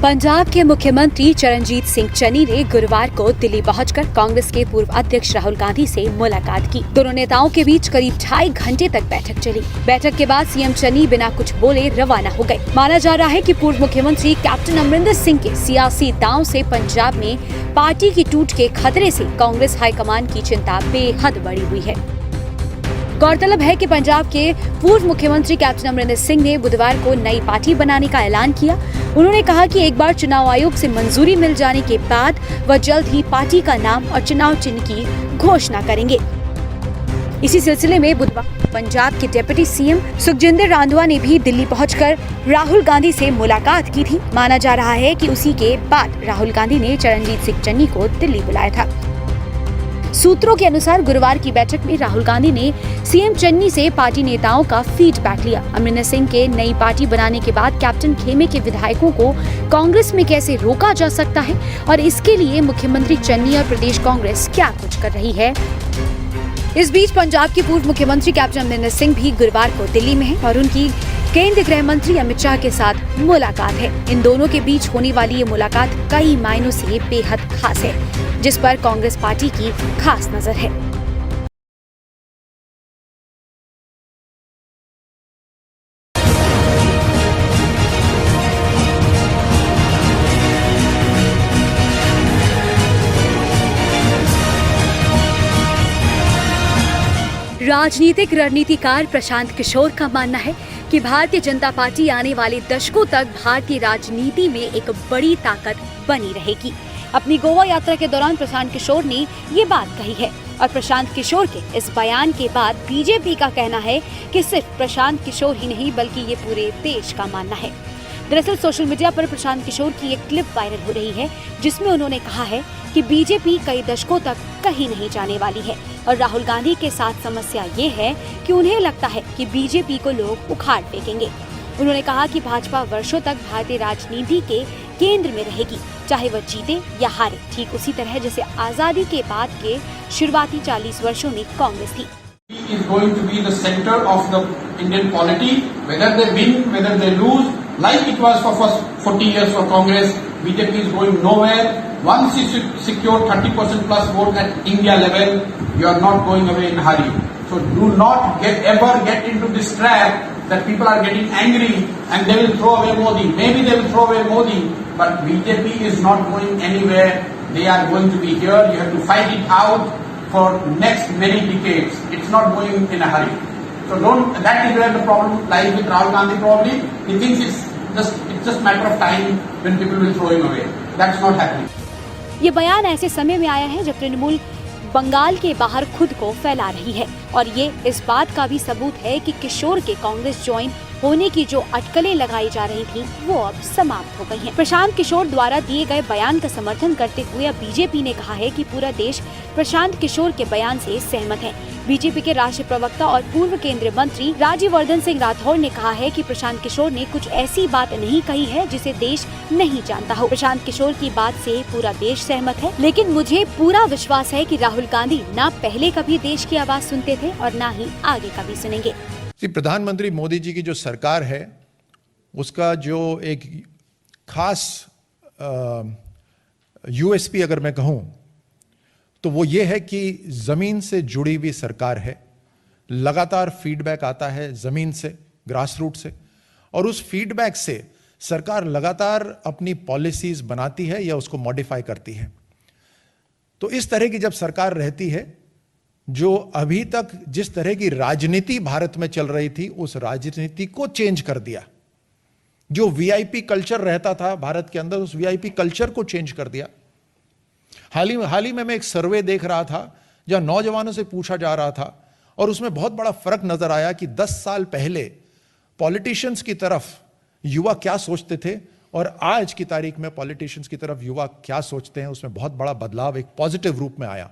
पंजाब के मुख्यमंत्री चरणजीत सिंह चन्नी ने गुरुवार को दिल्ली पहुंचकर कांग्रेस के पूर्व अध्यक्ष राहुल गांधी से मुलाकात की। दोनों नेताओं के बीच करीब 2.5 घंटे तक बैठक चली। बैठक के बाद सीएम चन्नी बिना कुछ बोले रवाना हो गए। माना जा रहा है कि पूर्व मुख्यमंत्री कैप्टन अमरिंदर सिंह के सियासी दांव से पंजाब में पार्टी की टूट के खतरे से कांग्रेस हाईकमान की चिंता बेहद बढ़ी हुई है। गौरतलब है कि पंजाब के पूर्व मुख्यमंत्री कैप्टन अमरिंदर सिंह ने बुधवार को नई पार्टी बनाने का ऐलान किया। उन्होंने कहा कि एक बार चुनाव आयोग से मंजूरी मिल जाने के बाद वह जल्द ही पार्टी का नाम और चुनाव चिन्ह की घोषणा करेंगे। इसी सिलसिले में बुधवार पंजाब के डिप्टी सीएम सुखजिंदर रांधवा ने भी दिल्ली पहुंचकर राहुल गांधी से मुलाकात की थी। माना जा रहा है कि उसी के बाद राहुल गांधी ने चरणजीत सिंह चन्नी को दिल्ली बुलाया था। सूत्रों के अनुसार गुरुवार की बैठक में राहुल गांधी ने सीएम चन्नी से पार्टी नेताओं का फीडबैक लिया। अमरिंदर सिंह के नई पार्टी बनाने के बाद कैप्टन खेमे के विधायकों को कांग्रेस में कैसे रोका जा सकता है और इसके लिए मुख्यमंत्री चन्नी और प्रदेश कांग्रेस क्या कुछ कर रही है। इस बीच पंजाब के पूर्व मुख्यमंत्री कैप्टन अमरिंदर सिंह भी गुरुवार को दिल्ली में है और उनकी केंद्रीय गृह मंत्री अमित शाह के साथ मुलाकात है। इन दोनों के बीच होने वाली ये मुलाकात कई मायनों से बेहद खास है, जिस पर कांग्रेस पार्टी की खास नजर है। राजनीतिक रणनीतिकार प्रशांत किशोर का मानना है कि भारतीय जनता पार्टी आने वाले दशकों तक भारतीय राजनीति में एक बड़ी ताकत बनी रहेगी। अपनी गोवा यात्रा के दौरान प्रशांत किशोर ने ये बात कही है और प्रशांत किशोर के इस बयान के बाद बीजेपी का कहना है कि सिर्फ प्रशांत किशोर ही नहीं बल्कि ये पूरे देश का मानना है। दरअसल सोशल मीडिया पर प्रशांत किशोर की एक क्लिप वायरल हो रही है जिसमें उन्होंने कहा है कि बीजेपी कई दशकों तक कहीं नहीं जाने वाली है और राहुल गांधी के साथ समस्या ये है कि उन्हें लगता है कि बीजेपी को लोग उखाड़ फेंकेंगे। उन्होंने कहा कि भाजपा वर्षों तक भारतीय राजनीति के केंद्र में रहेगी, चाहे वह जीते या हारे, ठीक उसी तरह जैसे आजादी के बाद के शुरुआती 40 वर्षों में कांग्रेस थी। Is going to be the center of the Indian polity, whether they win, whether they lose, like it was for first 40 years for Congress. BJP is going nowhere. Once you secure 30% plus vote at India level, you are not going away in a hurry. So do not ever get into this trap that people are getting angry and they will throw away Modi. Maybe they will throw away Modi, but BJP is not going anywhere. They are going to be here. You have to fight it out for next many decades. It's not going in a hurry. So that is where the problem lies with Rahul Gandhi probably. He thinks it's just matter of time when people will throw him away. That's not happening. ये बयान ऐसे समय में आया है जब तृणमूल बंगाल के बाहर खुद को फैला रही है और ये इस बात का भी सबूत है कि किशोर के कांग्रेस ज्वाइन होने की जो अटकलें लगाई जा रही थी वो अब समाप्त हो गई हैं। प्रशांत किशोर द्वारा दिए गए बयान का समर्थन करते हुए अब बीजेपी ने कहा है कि पूरा देश प्रशांत किशोर के बयान से सहमत है। बीजेपी के राष्ट्रीय प्रवक्ता और पूर्व केंद्रीय मंत्री राज्यवर्धन सिंह राठौड़ ने कहा है कि प्रशांत किशोर ने कुछ ऐसी बात नहीं कही है जिसे देश नहीं जानता हो। प्रशांत किशोर की बात से पूरा देश सहमत है, लेकिन मुझे पूरा विश्वास है कि राहुल गांधी न पहले कभी देश की आवाज सुनते थे और न ही आगे कभी सुनेंगे। प्रधानमंत्री मोदी जी की जो सरकार है उसका जो एक खास यूएसपी अगर मैं कहूं तो वो ये है कि जमीन से जुड़ी हुई सरकार है। लगातार फीडबैक आता है जमीन से, ग्रास रूट से, और उस फीडबैक से सरकार लगातार अपनी पॉलिसीज बनाती है या उसको मॉडिफाई करती है। तो इस तरह की जब सरकार रहती है, जो अभी तक जिस तरह की राजनीति भारत में चल रही थी उस राजनीति को चेंज कर दिया। जो वीआईपी कल्चर रहता था भारत के अंदर उस वीआईपी कल्चर को चेंज कर दिया। हाल ही में मैं एक सर्वे देख रहा था जहां नौजवानों से पूछा जा रहा था और उसमें बहुत बड़ा फर्क नजर आया कि 10 साल पहले पॉलिटिशियंस की तरफ युवा क्या सोचते थे और आज की तारीख में पॉलिटिशियंस की तरफ युवा क्या सोचते हैं, उसमें बहुत बड़ा बदलाव एक पॉजिटिव रूप में आया।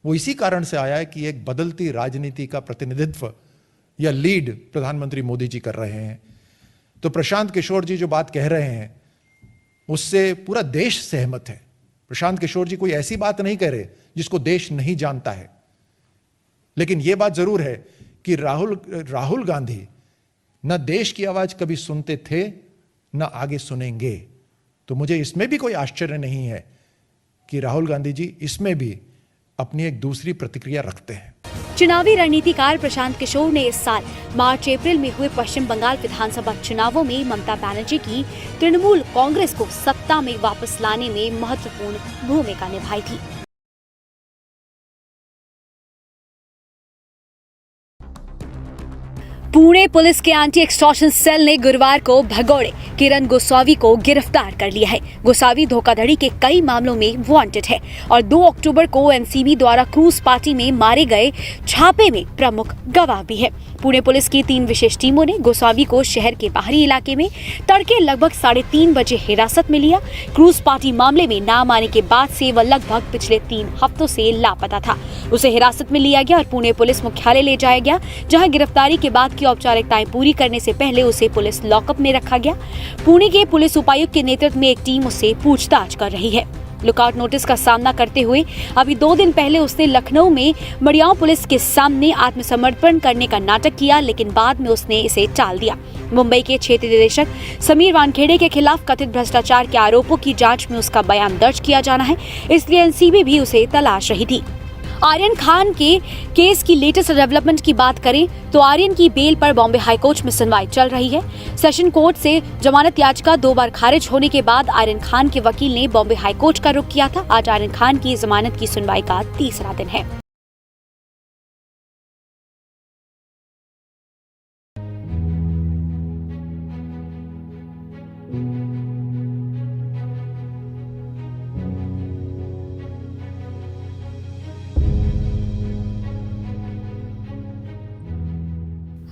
वो इसी कारण से आया है कि एक बदलती राजनीति का प्रतिनिधित्व या लीड प्रधानमंत्री मोदी जी कर रहे हैं। तो प्रशांत किशोर जी जो बात कह रहे हैं उससे पूरा देश सहमत है। प्रशांत किशोर जी कोई ऐसी बात नहीं कह रहे जिसको देश नहीं जानता है, लेकिन यह बात जरूर है कि राहुल गांधी न देश की आवाज कभी सुनते थे न आगे सुनेंगे। तो मुझे इसमें भी कोई आश्चर्य नहीं है कि राहुल गांधी जी इसमें भी अपनी एक दूसरी प्रतिक्रिया रखते हैं। चुनावी रणनीतिकार प्रशांत किशोर ने इस साल मार्च अप्रैल में हुए पश्चिम बंगाल विधानसभा चुनावों में ममता बनर्जी की तृणमूल कांग्रेस को सत्ता में वापस लाने में महत्वपूर्ण भूमिका निभाई थी। पुणे पुलिस के एंटी एक्सटॉर्शन सेल ने गुरुवार को भगोड़े किरण गोस्वामी को गिरफ्तार कर लिया है। गोस्वामी धोखाधड़ी के कई मामलों में वांटेड है और 2 अक्टूबर को एनसीबी द्वारा क्रूज पार्टी में मारे गए छापे में प्रमुख गवाह भी है। पुणे पुलिस की 3 विशेष टीमों ने गोस्वामी को शहर के बाहरी इलाके में तड़के लगभग 3:30 बजे हिरासत में लिया। क्रूज पार्टी मामले में नाम आने के बाद से वह लगभग पिछले 3 हफ्तों से लापता था। उसे हिरासत में लिया गया और पुणे पुलिस मुख्यालय ले जाया गया, जहां गिरफ्तारी के बाद की औपचारिकताएं पूरी करने से पहले उसे पुलिस लॉकअप में रखा गया। पुणे के पुलिस उपायुक्त के नेतृत्व में एक टीम उससे पूछताछ कर रही है। लुकआउट नोटिस का सामना करते हुए अभी 2 दिन पहले उसने लखनऊ में मडियाओं पुलिस के सामने आत्मसमर्पण करने का नाटक किया, लेकिन बाद में उसने इसे टाल दिया। मुंबई के क्षेत्रीय निदेशक समीर वानखेड़े के खिलाफ कथित भ्रष्टाचार के आरोपों की जांच में उसका बयान दर्ज किया जाना है, इसलिए एनसीबी भी उसे तलाश रही थी। आर्यन खान के केस की लेटेस्ट डेवलपमेंट की बात करें तो आर्यन की बेल पर बॉम्बे हाईकोर्ट में सुनवाई चल रही है। सेशन कोर्ट से जमानत याचिका 2 बार खारिज होने के बाद आर्यन खान के वकील ने बॉम्बे हाईकोर्ट का रुख किया था। आज आर्यन खान की जमानत की सुनवाई का 3रा दिन है।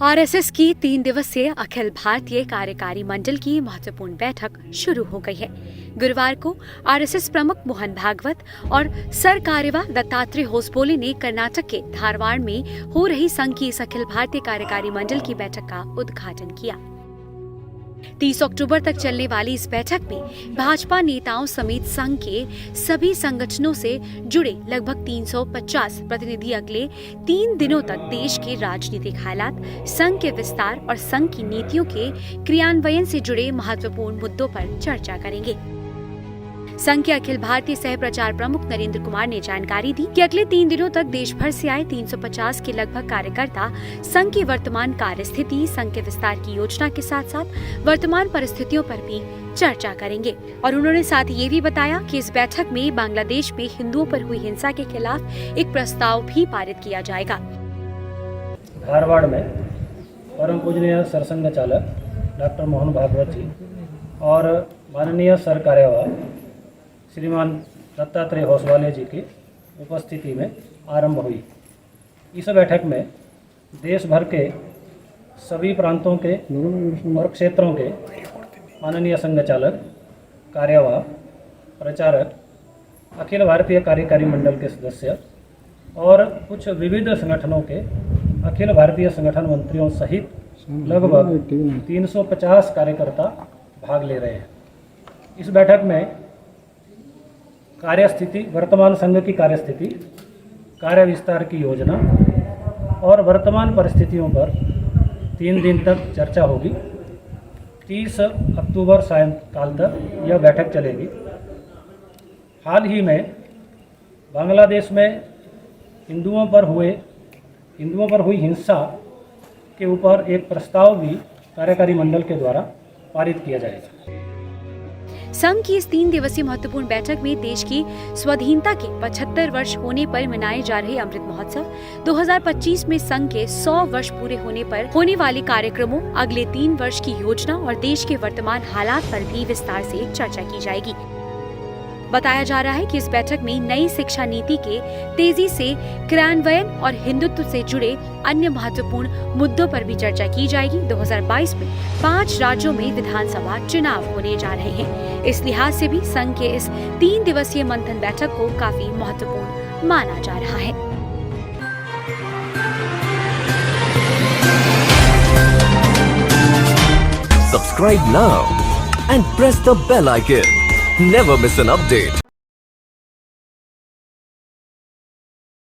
आरएसएस की 3 दिवसीय अखिल भारतीय कार्यकारी मंडल की महत्वपूर्ण बैठक शुरू हो गई है। गुरुवार को आरएसएस प्रमुख मोहन भागवत और सर कार्यवाह दत्तात्रेय होसबोले ने कर्नाटक के धारवाड़ में हो रही संघ की इस अखिल भारतीय कार्यकारी मंडल की बैठक का उद्घाटन किया। 30 अक्टूबर तक चलने वाली इस बैठक में भाजपा नेताओं समेत संघ के सभी संगठनों से जुड़े लगभग 350 प्रतिनिधि अगले 3 दिनों तक देश के राजनीतिक हालात, संघ के विस्तार और संघ की नीतियों के क्रियान्वयन से जुड़े महत्वपूर्ण मुद्दों पर चर्चा करेंगे। संघ के अखिल भारतीय सह प्रचार प्रमुख नरेंद्र कुमार ने जानकारी दी कि अगले 3 दिनों तक देश भर से आए 350 के लगभग कार्यकर्ता संघ की वर्तमान कार्य स्थिति, संघ के विस्तार की योजना के साथ साथ वर्तमान परिस्थितियों पर भी चर्चा करेंगे। और उन्होंने साथ ये भी बताया कि इस बैठक में बांग्लादेश में हिंदुओं पर हुई हिंसा के खिलाफ एक प्रस्ताव भी पारित किया जाएगा। धारवाड़ में परम पूजनीय सरसंघ चालक डॉक्टर मोहन भागवत जी और माननीय सर कार्यवाह श्रीमान दत्तात्रेय होसवाले जी की उपस्थिति में आरंभ हुई। इस बैठक में देश भर के सभी प्रांतों के और क्षेत्रों के माननीय संघ चालक, कार्यवाह, प्रचारक, अखिल भारतीय कार्यकारी मंडल के सदस्य और कुछ विविध संगठनों के अखिल भारतीय संगठन मंत्रियों सहित लगभग 350 कार्यकर्ता भाग ले रहे हैं। इस बैठक में कार्यस्थिति, वर्तमान संघ की कार्यस्थिति, कार्य विस्तार की योजना और वर्तमान परिस्थितियों पर 3 दिन तक चर्चा होगी। 30 अक्टूबर सायंकाल तक यह बैठक चलेगी। हाल ही में बांग्लादेश में हिंदुओं पर हुई हिंसा के ऊपर एक प्रस्ताव भी कार्यकारी मंडल के द्वारा पारित किया जाएगा। संघ की इस 3 दिवसीय महत्वपूर्ण बैठक में देश की स्वाधीनता के 75 वर्ष होने पर मनाए जा रहे अमृत महोत्सव, 2025 में संघ के 100 वर्ष पूरे होने पर होने वाले कार्यक्रमों, अगले 3 वर्ष की योजना और देश के वर्तमान हालात पर भी विस्तार से चर्चा की जाएगी। बताया जा रहा है कि इस बैठक में नई शिक्षा नीति के तेजी से क्रियान्वयन और हिंदुत्व से जुड़े अन्य महत्वपूर्ण मुद्दों पर भी चर्चा की जाएगी। 2022 में 5 राज्यों में विधानसभा चुनाव होने जा रहे हैं। इस लिहाज से भी संघ के इस 3 दिवसीय मंथन बैठक को काफी महत्वपूर्ण माना जा रहा है। Subscribe now and press the bell icon. Never miss an update.